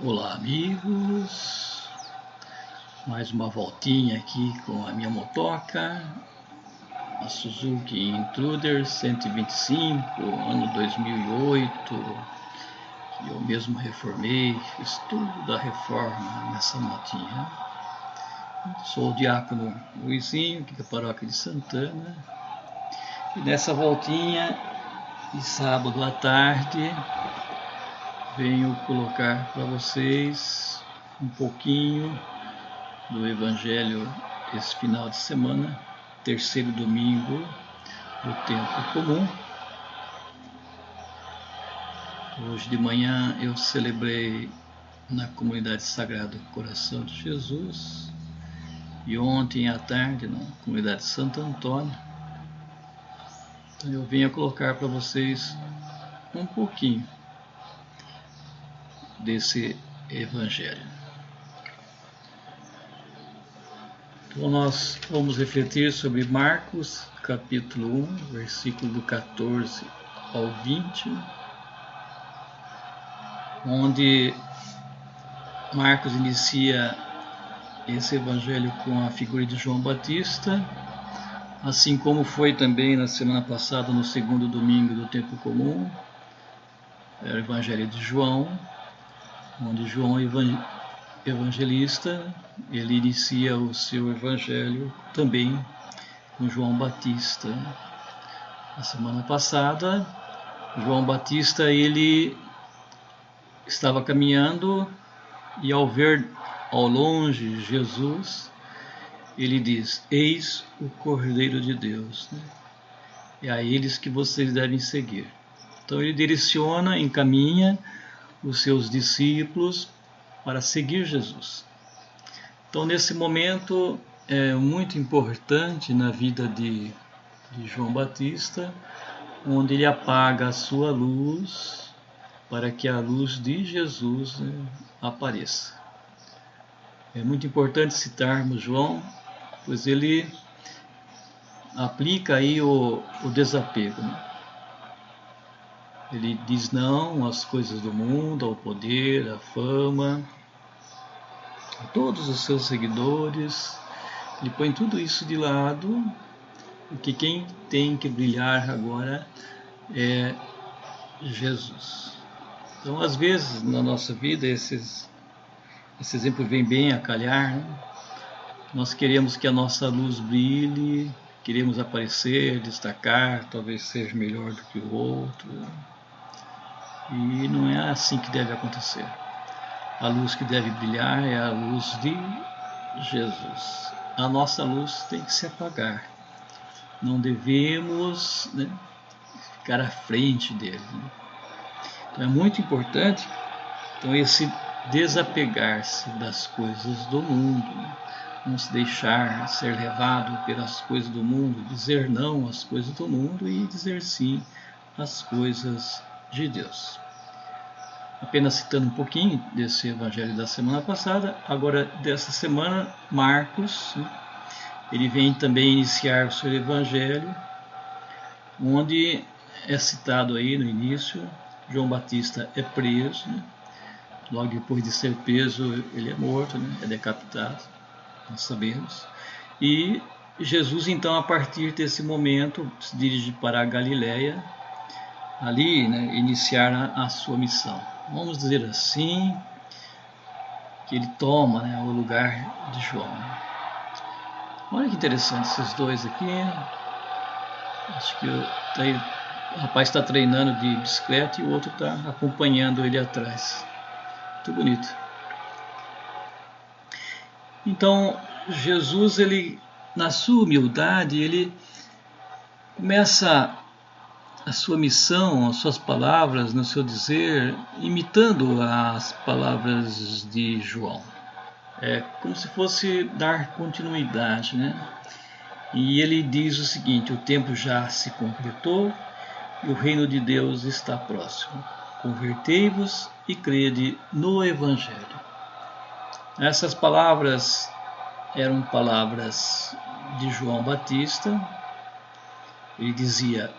Olá, amigos, mais uma voltinha aqui com a minha motoca, a Suzuki Intruder 125, ano 2008, que eu mesmo reformei, fiz tudo da reforma nessa motinha. Sou o diácono Luizinho, aqui da paróquia de Santana, e nessa voltinha de sábado à tarde venho colocar para vocês um pouquinho do Evangelho esse final de semana, terceiro domingo do tempo comum. Hoje de manhã eu celebrei na comunidade Sagrado Coração de Jesus e ontem à tarde na comunidade Santo Antônio. Então eu venho colocar para vocês um pouquinho desse Evangelho. Então nós vamos refletir sobre Marcos, capítulo 1, versículo do 14 ao 20, onde Marcos inicia esse Evangelho com a figura de João Batista, assim como foi também na semana passada, no segundo domingo do tempo comum, era o Evangelho de João, onde João evangelista, ele inicia o seu evangelho também com João Batista. Na semana passada, João Batista ele estava caminhando e ao ver ao longe Jesus, ele diz: "Eis o Cordeiro de Deus, é a eles que vocês devem seguir." Então ele direciona, encaminha os seus discípulos para seguir Jesus. Então nesse momento é muito importante na vida de João Batista, onde ele apaga a sua luz para que a luz de Jesus apareça. É muito importante citarmos João, pois ele aplica aí o desapego, Ele diz não às coisas do mundo, ao poder, à fama, a todos os seus seguidores. Ele põe tudo isso de lado, porque quem tem que brilhar agora é Jesus. Então, às vezes, na nossa vida, esse exemplo vem bem a calhar, Nós queremos que a nossa luz brilhe, queremos aparecer, destacar, talvez seja melhor do que o outro. E não é assim que deve acontecer. A luz que deve brilhar é a luz de Jesus. A nossa luz tem que se apagar. Não devemos ficar à frente dele. Então é muito importante esse desapegar-se das coisas do mundo. Não se deixar ser levado pelas coisas do mundo, dizer não às coisas do mundo e dizer sim às coisas de Deus. Apenas citando um pouquinho desse evangelho da semana passada, agora dessa semana, Marcos, ele vem também iniciar o seu evangelho, onde é citado aí no início, João Batista é preso, logo depois de ser preso ele é morto, é decapitado, nós sabemos, e Jesus então a partir desse momento se dirige para a Galileia, ali iniciar a sua missão. Vamos dizer assim, que ele toma o lugar de João. Olha que interessante esses dois aqui. Acho que o rapaz está treinando de bicicleta e o outro está acompanhando ele atrás. Muito bonito. Então, Jesus, ele, na sua humildade, ele começa a sua missão, as suas palavras, no seu dizer, imitando as palavras de João. É como se fosse dar continuidade, E ele diz o seguinte: o tempo já se completou e o reino de Deus está próximo. Convertei-vos e crede no Evangelho. Essas palavras eram palavras de João Batista. Ele dizia: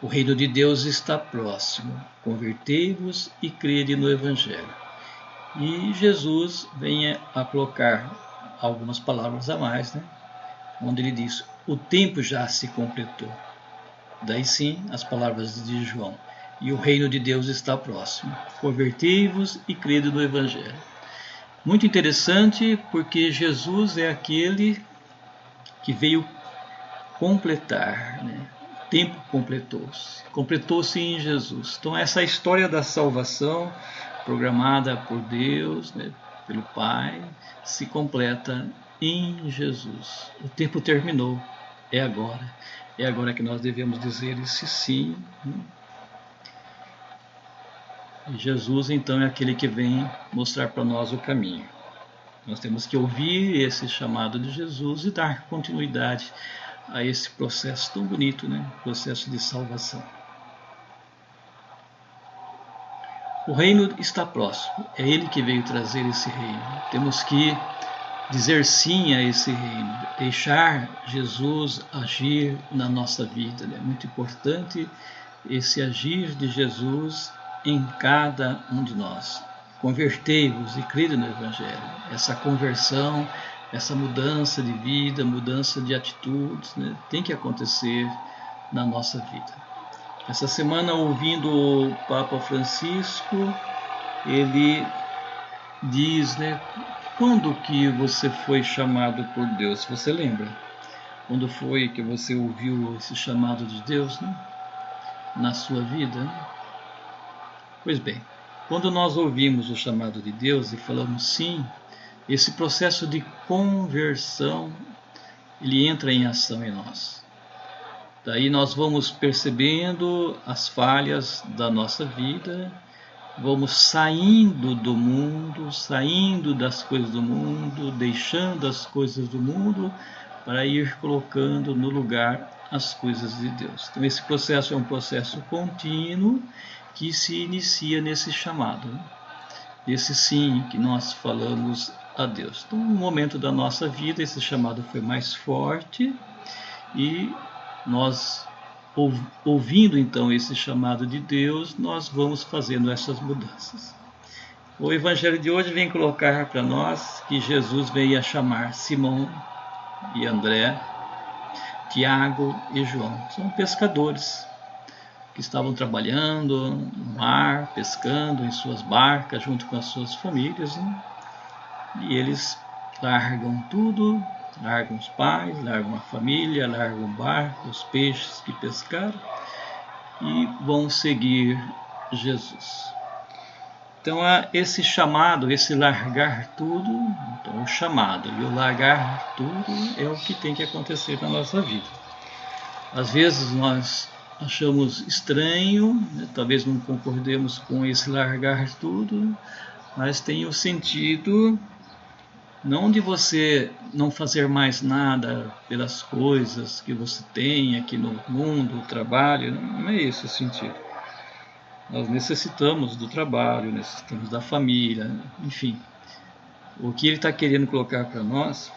O reino de Deus está próximo. Convertei-vos e crede no Evangelho. E Jesus vem a colocar algumas palavras a mais, né? Onde ele diz: o tempo já se completou. Daí sim, as palavras de João: e o reino de Deus está próximo. Convertei-vos e crede no Evangelho. Muito interessante, porque Jesus é aquele que veio completar, né? O tempo completou-se em Jesus. Então essa história da salvação programada por Deus, né, pelo Pai, se completa em Jesus. O tempo terminou, é agora que nós devemos dizer esse sim. E Jesus então é aquele que vem mostrar para nós o caminho. Nós temos que ouvir esse chamado de Jesus e dar continuidade a esse processo tão bonito, né? Processo de salvação. O reino está próximo, é Ele que veio trazer esse reino. Temos que dizer sim a esse reino, deixar Jesus agir na nossa vida. É muito importante esse agir de Jesus em cada um de nós. Convertei-vos e crede no Evangelho. Essa conversão, essa mudança de vida, mudança de atitudes, né, tem que acontecer na nossa vida. Essa semana, ouvindo o Papa Francisco, ele diz, né, quando que você foi chamado por Deus? Você lembra? Quando foi que você ouviu esse chamado de Deus, né, na sua vida? Né? Pois bem, quando nós ouvimos o chamado de Deus e falamos sim, esse processo de conversão, ele entra em ação em nós. Daí nós vamos percebendo as falhas da nossa vida, vamos saindo do mundo, saindo das coisas do mundo, deixando as coisas do mundo para ir colocando no lugar as coisas de Deus. Então esse processo é um processo contínuo que se inicia nesse chamado, né? Esse sim que nós falamos a Deus. Então, no momento da nossa vida, esse chamado foi mais forte e nós, ouvindo então esse chamado de Deus, nós vamos fazendo essas mudanças. O Evangelho de hoje vem colocar para nós que Jesus veio a chamar Simão e André, Tiago e João. São pescadores que estavam trabalhando no mar, pescando em suas barcas, junto com as suas famílias, né? E eles largam tudo, largam os pais, largam a família, largam o barco, os peixes que pescaram e vão seguir Jesus. Então há esse chamado, esse largar tudo, então o chamado e o largar tudo é o que tem que acontecer na nossa vida. Às vezes nós achamos estranho, né? Talvez não concordemos com esse largar tudo, mas tem o sentido não de você não fazer mais nada pelas coisas que você tem aqui no mundo, o trabalho, não é esse o sentido. Nós necessitamos do trabalho, necessitamos da família, enfim. O que ele está querendo colocar para nós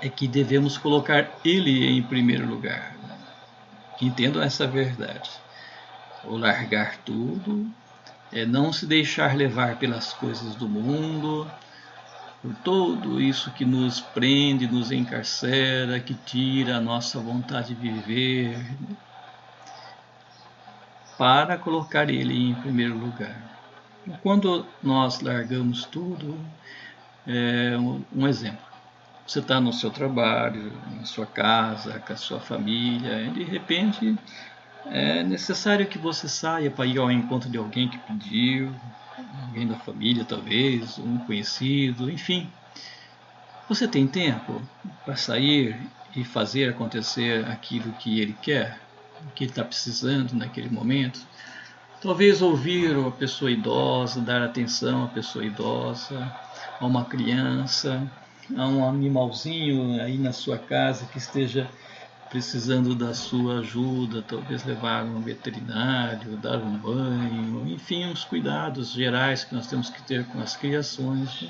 é que devemos colocar ele em primeiro lugar. Entendam essa verdade. O largar tudo é não se deixar levar pelas coisas do mundo, por tudo isso que nos prende, nos encarcera, que tira a nossa vontade de viver, para colocar ele em primeiro lugar. Quando nós largamos tudo, um exemplo. Você está no seu trabalho, na sua casa, com a sua família, e de repente é necessário que você saia para ir ao encontro de alguém que pediu, alguém da família talvez, um conhecido, enfim. Você tem tempo para sair e fazer acontecer aquilo que ele quer, o que ele está precisando naquele momento? Talvez ouvir a pessoa idosa, dar atenção à pessoa idosa, a uma criança, a um animalzinho aí na sua casa que esteja precisando da sua ajuda, talvez levar um veterinário, dar um banho, enfim, os cuidados gerais que nós temos que ter com as criações. Né?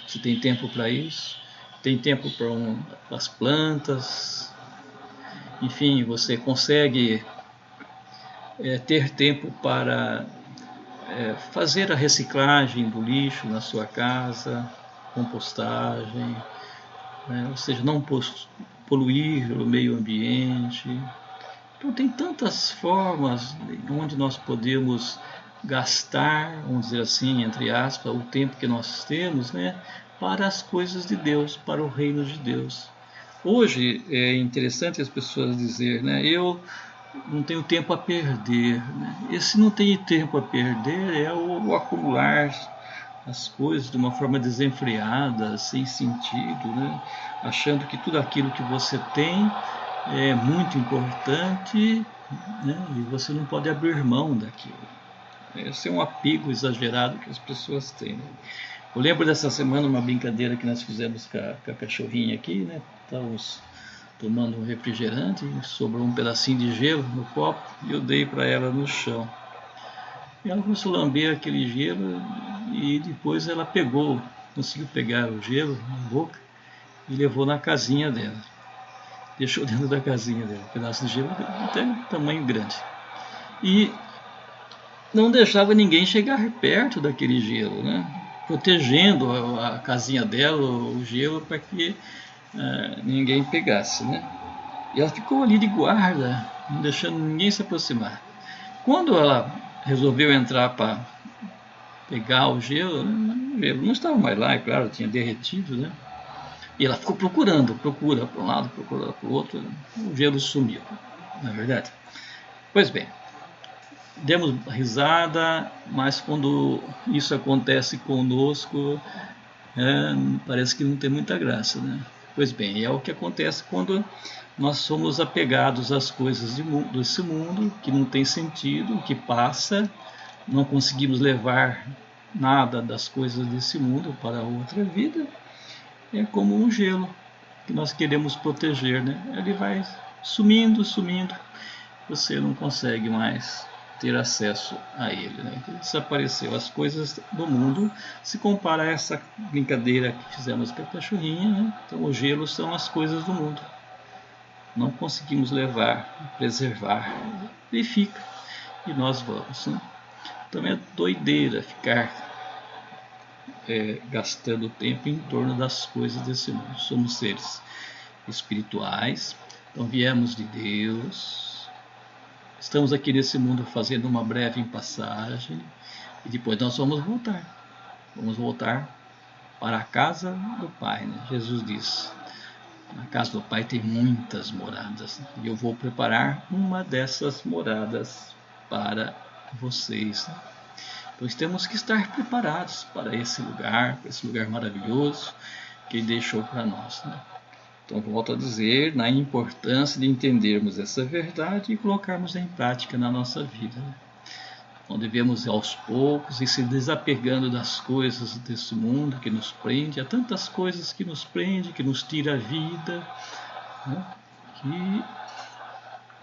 Você tem tempo para isso? Tem tempo para as plantas? Enfim, você consegue ter tempo para fazer a reciclagem do lixo na sua casa, compostagem, ou seja, não poluir o meio ambiente. Então tem tantas formas onde nós podemos gastar, vamos dizer assim, entre aspas, o tempo que nós temos, né, para as coisas de Deus, para o reino de Deus. Hoje é interessante as pessoas dizer, né, eu não tenho tempo a perder. Né? Esse não tem tempo a perder é o acumular as coisas de uma forma desenfreada, sem sentido, né? Achando que tudo aquilo que você tem é muito importante, né? E você não pode abrir mão daquilo. Esse é um apego exagerado que as pessoas têm. Né? Eu lembro dessa semana uma brincadeira que nós fizemos com a cachorrinha aqui, né? Estávamos tomando um refrigerante, sobrou um pedacinho de gelo no copo e eu dei para ela no chão. E ela começou a lamber aquele gelo e depois ela conseguiu pegar o gelo na boca e levou na casinha dela. Deixou dentro da casinha dela, um pedaço de gelo até um tamanho grande. E não deixava ninguém chegar perto daquele gelo, né? Protegendo a casinha dela, o gelo, para que ninguém pegasse, né? E ela ficou ali de guarda, não deixando ninguém se aproximar. Quando ela resolveu entrar para pegar o gelo não estava mais lá, é claro, tinha derretido, né? E ela ficou procura para um lado, procura para o outro, o gelo sumiu, não é verdade? Pois bem, demos risada, mas quando isso acontece conosco, parece que não tem muita graça, né? Pois bem, é o que acontece quando nós somos apegados às coisas desse mundo, que não tem sentido, que passa, não conseguimos levar nada das coisas desse mundo para a outra vida. É como um gelo que nós queremos proteger, né? Ele vai sumindo, você não consegue mais ter acesso a ele, né? Ele desapareceu. As coisas do mundo se compara a essa brincadeira que fizemos com a cachorrinha, né? Então o gelo são as coisas do mundo. Não conseguimos levar, preservar, e fica. E nós vamos, né? Também é doideira ficar gastando tempo em torno das coisas desse mundo. Somos seres espirituais, então viemos de Deus, estamos aqui nesse mundo fazendo uma breve passagem e depois nós vamos voltar para a casa do Pai, né? Jesus diz: na casa do Pai tem muitas moradas e eu vou preparar uma dessas moradas para vocês, né? Pois temos que estar preparados para esse lugar maravilhoso que Ele deixou para nós, né? Então, volto a dizer, na importância de entendermos essa verdade e colocarmos em prática na nossa vida, né? Então, devemos aos poucos ir se desapegando das coisas desse mundo que nos prende. Há tantas coisas que nos prende, que nos tira a vida, né? Que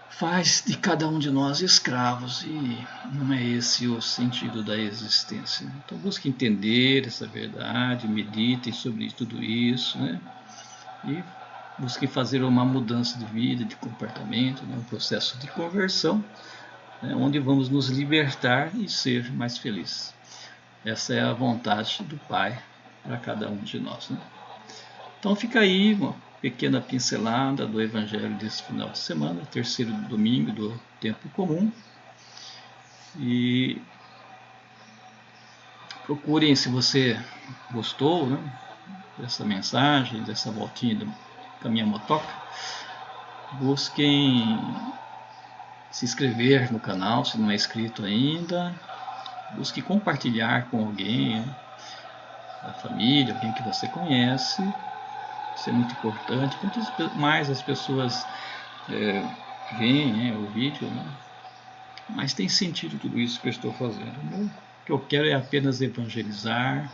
faz de cada um de nós escravos, e não é esse o sentido da existência. Então busque entender essa verdade, meditem sobre tudo isso, né? E busque fazer uma mudança de vida, de comportamento, né? Um processo de conversão, né? Onde vamos nos libertar e ser mais felizes. Essa é a vontade do Pai para cada um de nós, né? Então fica aí uma pequena pincelada do Evangelho desse final de semana, terceiro domingo do tempo comum. E procurem, se você gostou, né, dessa mensagem, dessa voltinha com a minha motoca, busquem se inscrever no canal, se não é inscrito ainda. Busque compartilhar com alguém, né, da família, alguém que você conhece. Isso é muito importante. Quanto mais as pessoas veem, né, o vídeo, né, mais tem sentido tudo isso que eu estou fazendo. O que eu quero é apenas evangelizar,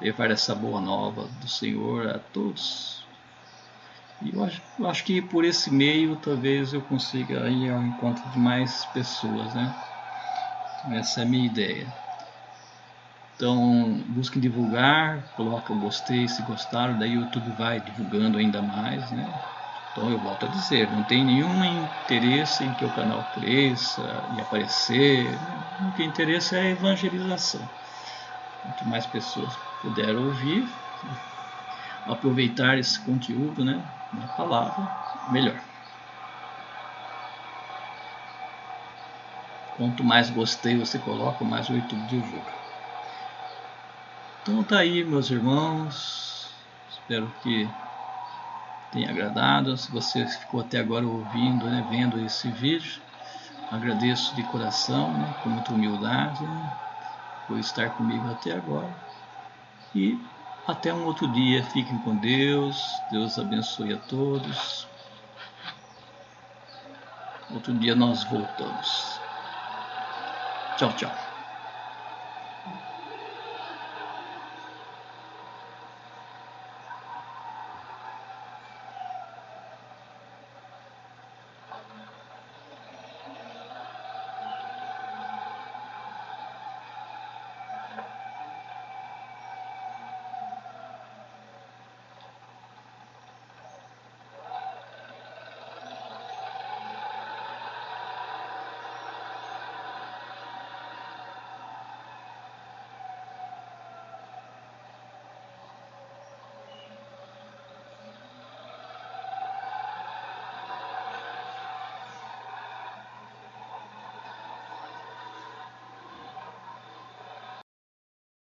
levar essa boa nova do Senhor a todos. E eu acho que por esse meio talvez eu consiga ir ao encontro de mais pessoas, né? Essa é a minha ideia. Então, busquem divulgar, coloca o gostei se gostaram, daí o YouTube vai divulgando ainda mais, né? Então eu volto a dizer, não tem nenhum interesse em que o canal cresça e aparecer. O que interessa é a evangelização. Quanto mais pessoas puderem ouvir, aproveitar esse conteúdo, né, na palavra, melhor. Quanto mais gostei você coloca, mais o YouTube divulga. Então tá aí, meus irmãos. Espero que tenha agradado. Se você ficou até agora ouvindo, né, vendo esse vídeo, agradeço de coração, né, com muita humildade, né, por estar comigo até agora. E até um outro dia. Fiquem com Deus. Deus abençoe a todos. Outro dia nós voltamos. Tchau, tchau.